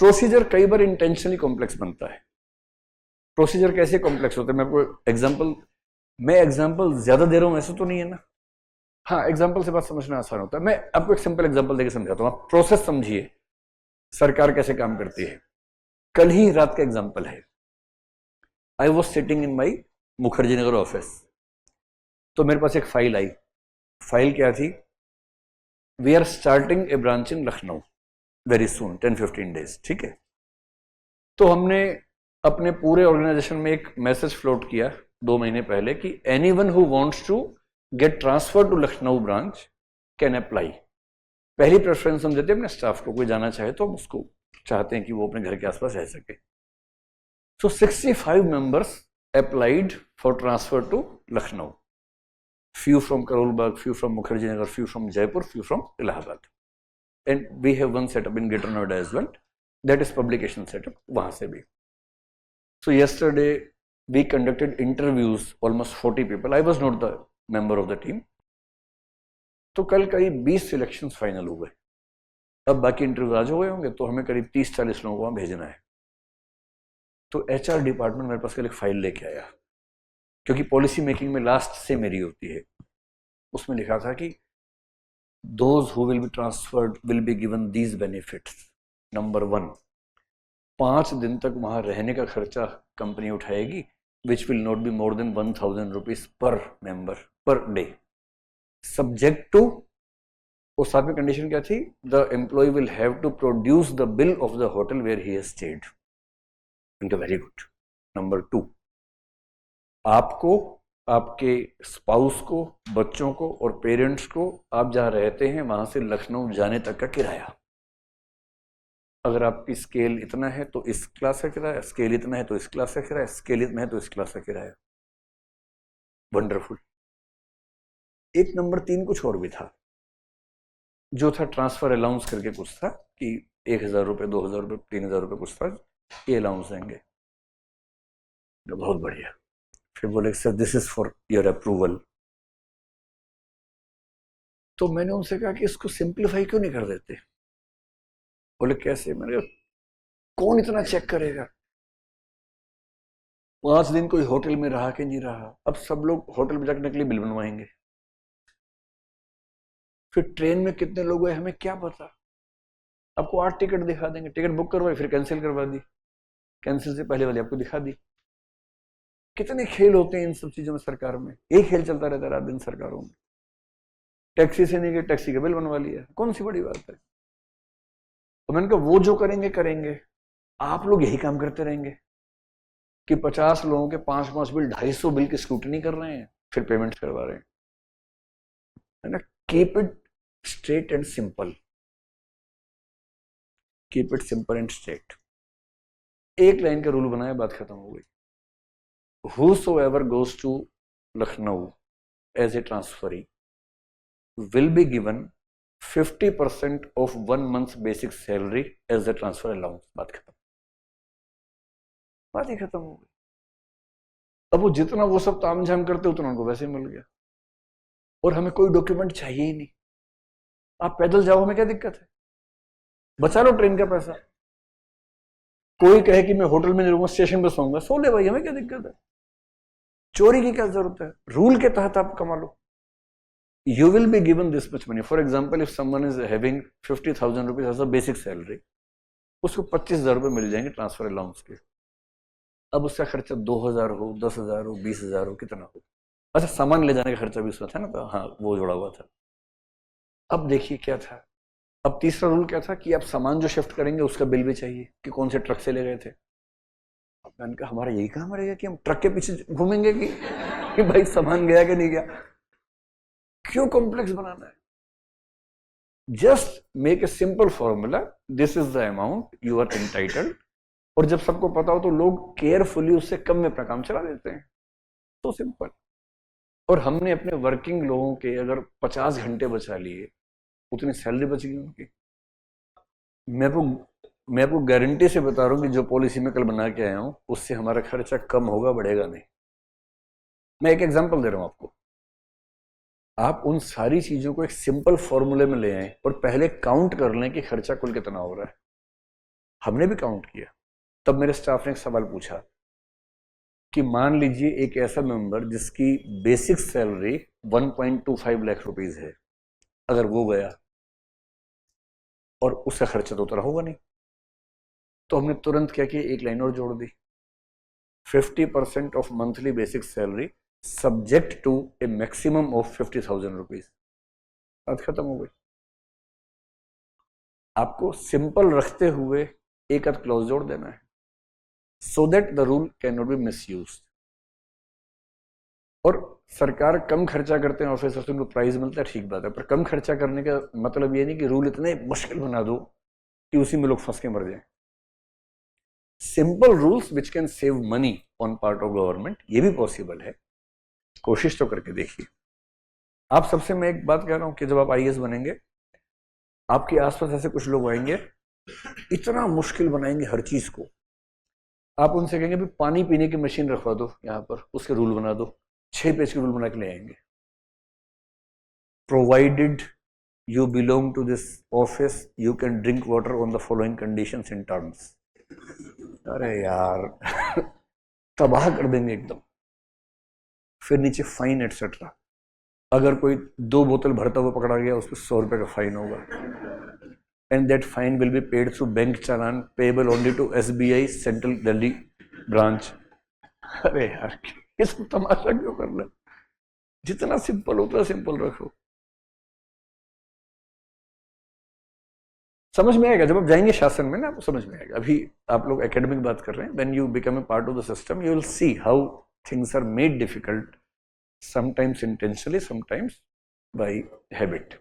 Procedure कई बार intentionally complex बनता है। प्रोसीजर कैसे कॉम्प्लेक्स होते हैं, मैं एग्जांपल ज्यादा दे रहा हूं ऐसा तो नहीं है ना। हाँ, एग्जांपल से बात समझना आसान होता है। मैं आपको एक सिंपल एग्जांपल देकर समझाता हूं, आप प्रोसेस समझिए, सरकार कैसे काम करती है। कल ही रात का एग्जांपल है। I was sitting in my Mukherjee Nagar office, तो मेरे पास एक फाइल आई। फाइल क्या थी? We are starting a branch in Lucknow very soon, 10-15 days, ठीक है। तो हमने अपने पूरे ऑर्गेनाइजेशन में एक मैसेज फ्लोट किया 2 महीने पहले कि anyone who wants to get transfer to Lucknow branch can apply. पहली प्रेफरेंस हम देते हैं अपने स्टाफ को, कोई जाना चाहे तो हम उसको चाहते हैं कि वो अपने घर के आसपास रह सके। So 65 members applied for transfer to Lucknow, few from Karol Bagh, few from Mukherjee Nagar, few from Jaipur, few from Allahabad, and we have one setup in Greater Noida as well, that is publication setup वहां से भी। So yesterday we conducted interviews, almost 40 people. I was not the member of the team. तो कल करीब 20 selections final हो गए। अब बाकी इंटरव्यू आज हो गए होंगे, तो हमें करीब 30-40 लोगों को वहां भेजना है। तो HR डिपार्टमेंट मेरे पास कल एक फाइल लेके आया, क्योंकि पॉलिसी मेकिंग में लास्ट से मेरी होती है। उसमें लिखा था कि those who will be transferred will be given these benefits. Number 1, 5 दिन तक वहां रहने का खर्चा कंपनी उठाएगी, which will not be more than 1000 rupees per member per day, subject to, और साथ में कंडीशन क्या थी? The employ will have to produce the bill of the hotel where he has stayed. Very good. Number 2, आपको, आपके spouse को, बच्चों को और पेरेंट्स को, आप जहां रहते हैं वहां से लखनऊ जाने तक का किराया। अगर आपकी स्केल इतना है तो इस क्लास का किराया, स्केल इतना है तो इस क्लास का किराया, स्केल इतना है तो इस क्लास का किराया। वंडरफुल। एक नंबर 3 कुछ और भी था, जो था ट्रांसफर अलाउंस करके कुछ था कि 1000 रुपये, 2000 रुपये, 3000 रुपये कुछ था, ये अलाउंस देंगे। बहुत बढ़िया। फिर बोले sir this is for your approval. तो मैंने उनसे कहा कि इसको सिंप्लीफाई क्यों नहीं कर देते? बोले कैसे? मैंने कहा कौन इतना चेक करेगा? 5 दिन कोई होटल में रहा कि नहीं रहा, अब सब लोग होटल में जाने के लिए बिल बनवाएंगे। फिर ट्रेन में कितने लोग गए हमें क्या पता? आपको 8 टिकट दिखा देंगे, टिकट बुक करवाई फिर कैंसिल करवा दी, कैंसिल से पहले वाली आपको दिखा दी। कितने खेल होते हैं इन सब चीजों में सरकार में, एक खेल चलता रहता है रात दिन सरकारों में। टैक्सी से नहीं गए, टैक्सी का बिल बनवा लिया, कौन सी बड़ी बात है? तो मैंने कहा वो जो करेंगे करेंगे, आप लोग यही काम करते रहेंगे कि 50 लोगों के 5-5 बिल, 250 बिल की स्क्रूटनी कर रहे हैं, फिर पेमेंट करवा रहे हैं, है ना। Keep it straight and simple, keep it simple and straight. एक लाइन का रूल बनाया, बात खत्म हो गई। Whosoever goes to Lucknow as a transferee will be given 50% of 1 month's basic salary as the transfer allowance। बात खत्म, बात ही खत्म हो गई। अब वो जितना वो सब तामझाम करते उतना उनको वैसे मिल गया, और हमें कोई डॉक्यूमेंट चाहिए ही नहीं। आप पैदल जाओ, हमें क्या दिक्कत है? बचा लो ट्रेन का पैसा। कोई कहे कि मैं होटल में नहीं रहूंगा, स्टेशन पे सोऊंगा, सो ले भाई, हमें क्या दिक्कत है? चोरी की क्या जरूरत है? रूल के तहत आप कमा लो। You will be given this much money. For example, if someone is having 50,000 rupees as a basic salary, उसको 25,000 रुपये मिल जाएंगे ट्रांसफर अलाउंस के। अब उसका खर्चा 2,000 हो, 10,000 हो, 20,000 हो, कितना हो? अच्छा, सामान ले जाने का खर्चा भी उसमें था ना, तो हाँ वो जुड़ा हुआ था। अब देखिए क्या था, अब तीसरा रूल क्या था कि आप सामान जो शिफ्ट करेंगे उसका बिल भी चाहिए कि कौन से ट्रक से ले गए थे। अब मैंने कहा हमारा यही काम रहेगा कि हम ट्रक के पीछे घूमेंगे कि भाई सामान गया कि नहीं गया? क्यों कॉम्प्लेक्स बनाना है? Just make a simple formula, this is the amount you are entitled, और जब सबको पता हो तो लोग केयरफुली उससे कम में अपना काम चला देते हैं। तो सिंपल। और हमने अपने वर्किंग लोगों के अगर 50 घंटे बचा लिए, उतनी सैलरी बच गई उनकी। मैं आपको गारंटी से बता रहा हूं कि जो पॉलिसी में कल बना के आया हूं उससे हमारा खर्चा कम होगा, बढ़ेगा नहीं। मैं एक एग्जांपल दे रहा हूं आपको। आप उन सारी चीजों को एक सिंपल फॉर्मूले में ले आए और पहले काउंट कर लें कि खर्चा कुल कितना हो रहा है। हमने भी काउंट किया। तब मेरे स्टाफ ने एक सवाल पूछा कि मान लीजिए एक ऐसा मेंबर जिसकी बेसिक सैलरी 1.25 लाख रुपीस है, अगर वो गया और उसका खर्चा तो उतना होगा नहीं, तो हमने तुरंत क्या किया, एक लाइन और जोड़ दी, 50% of monthly basic salary subject to a maximum of 50,000 rupees. बात खत्म हो गई। आपको सिंपल रखते हुए एक आध क्लॉज जोड़ देना है, so that the rule can not be misused. और सरकार कम खर्चा करते हैं ऑफिसर्स, उनको प्राइज मिलता है, ठीक बात है, पर कम खर्चा करने का मतलब ये नहीं कि रूल इतने मुश्किल बना दो कि उसी में लोग फंस के मर जाएं। Simple rules which can save money on part of government, ये भी पॉसिबल है, कोशिश तो करके देखिए। आप सबसे मैं एक बात कह रहा हूं कि जब आप आईएएस बनेंगे, आपके आसपास ऐसे कुछ लोग आएंगे, इतना मुश्किल बनाएंगे हर चीज को। आप उनसे कहेंगे भी पानी पीने की मशीन रखवा दो यहां पर, उसके रूल बना दो, 6 पेज के रूल बना के ले आएंगे। Provided you belong to this office, you can drink water on the following conditions and terms। अरे यार तबाह कर देंगे एकदम। फिर नीचे फाइन एटसेट्रा, अगर कोई 2 बोतल भरता हुआ पकड़ा गया उस पर 100 रुपए का फाइन होगा, and that fine will be paid through bank challan payable only to SBI central Delhi branch. अरे यार इसको तमाशा क्यों करना, जितना सिंपल उतना सिंपल रखो। समझ में आएगा जब आप जाएंगे शासन में ना, आपको समझ में आएगा। अभी आप लोग एकेडमिक बात कर रहे हैं, when you become a part of the system you will see how things are made difficult, sometimes intentionally, sometimes by habit.